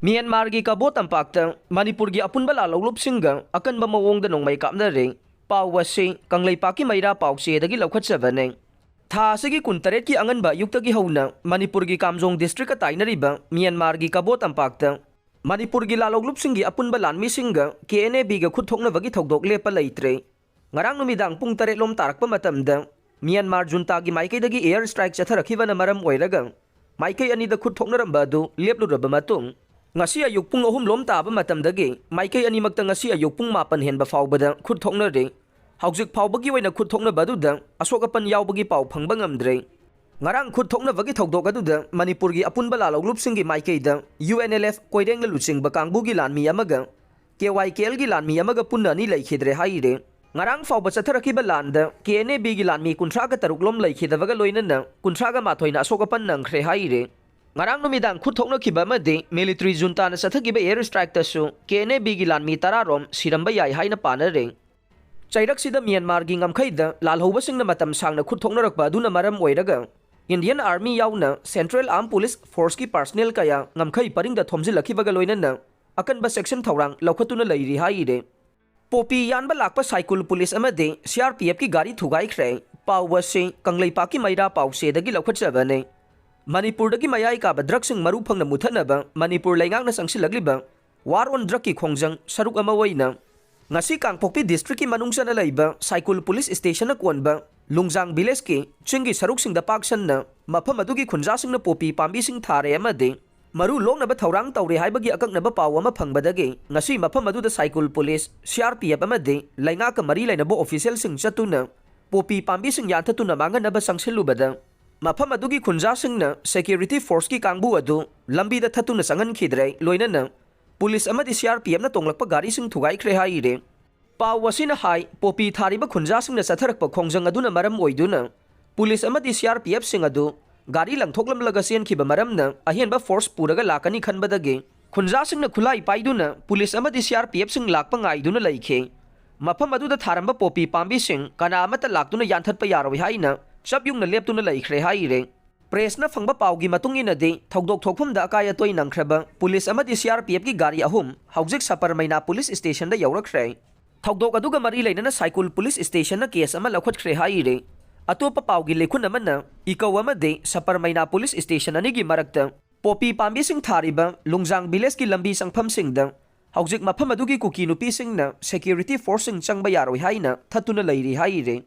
Myanmar Kabaw Tampakta Manipur Apunba Lalhoubasinga Akanba Maongda Nongmei Kapnari Pau wasi Kangleipaki Maira Pau Sedagi Laukhatsabane Tha Sigi Kuntaret ki Anganba Yuktagi Hauna Manipur Kamjong District Atainariba Myanmar Kabaw Tampakta Manipur Lalhoubasinga Apunba Lalhoubasinga KNB ga Khuthokna Bagi Thokdok Lepa Leitre Ngarang numidang pung taret lom tarakpa matamda Myanmar junta gi maikaidagi air strike chatharakibana maram oiraga maikai anida Khuthoknaramba adu lepluraba matung ngasi ayuk pung ahum lom taba matamdagi maikai animakta ngasi ayuk pung mapan henba faubada Khuthoknare haujik faubagi waina Khuthoknaba aduda asokapan yaubagi pau phangba ngamdre ngarang Khuthoknabagi thokdok aduda Manipur gi Apunba Lalhoubasinga maikaida UNLF koirengla luchingba kangbugi lanmi amaga KYKL gi lanmi amaga punani laikhidre haire ngarang fauba chatharakiba landa KNB gi lanmi kunthraga taruklom laikhidawaga loinana kunthraga mathoina asokapan nangkhre haire ngarang numidang Khuthokna khiba made military junta na sathagiba air strike tasu KNB gi lanmi tararom siramba yai haina panare chairak sida Myanmar gi ngamkhaida Lalhoubasinga matam sangna Khuthoknarakba aduna maram oiraga Indian Army yauna Central Armed Police Force ki personnel kaya ngamkhai paringda thomjilakibaga loinana Akanba section thawrang laukhatuna leiri haire Popi yanba lakpa cycle police amade CRPF ki gari thugai khre pau wasi Kangleipaki Maira Pau Sedagi Laukhatsabane Manipur dagi mayai ka drug sing maru phangna muthanaba Manipur laingak na sangsilagliba war on drug ki khongjang saruk ama waina ngasi Kangpokpi district ki manungsa na laiba cycle police station na konba lungjang village ki chingi saruk sing da paksan na mafam adugi khunja sing na popi pambi sing thare amade maru longnaba thaurang tawre haibagi akaknaba paw ama phangbadagi ngasi mafam aduda cycle police CRPF amade lainga ka mari lainabo official sing chatuna popi pambi sing yathatuna manganaba sangsilubada mafam adugi khunja singna security force ki kangbu adu lambi da thatuna sangan khidrai loinana police amadi CRPF na tonglakpa gari sing thugai khre haire paw wasina hai popi thariba khunja singna satharakpa khongjang aduna maram oiduna police amadi CRPF sing adu gari langthoklam laga sen khiba maramna ahianba force puraga lakani khanbadagi khunja singna khulai paiduna police amadi CRPF sing lakpa ngaiduna laikhe mafam aduda tharamba popi pambi sing kana amata laktuna yanthatpa yaroi haina sabyungna leptuna laikhre haire pressna phangba pawgi matungina de thokdok thokphumda akaya toi nangkhraba police amadi CRPF ki gari ahum haujik Saparmaina police station da yaurakhre thokdok aduga mari leinana cycle police station na case ama lakhotkhre haire atopa pawgi lekhun amana ikaw amade Saparmaina police station anigi marakta popi pambi sing thariba lungjang village ki lambi sangpham singda haujik mafam adugi kuki nupi singna security force sing changba yaroi haina thatuna leiri haire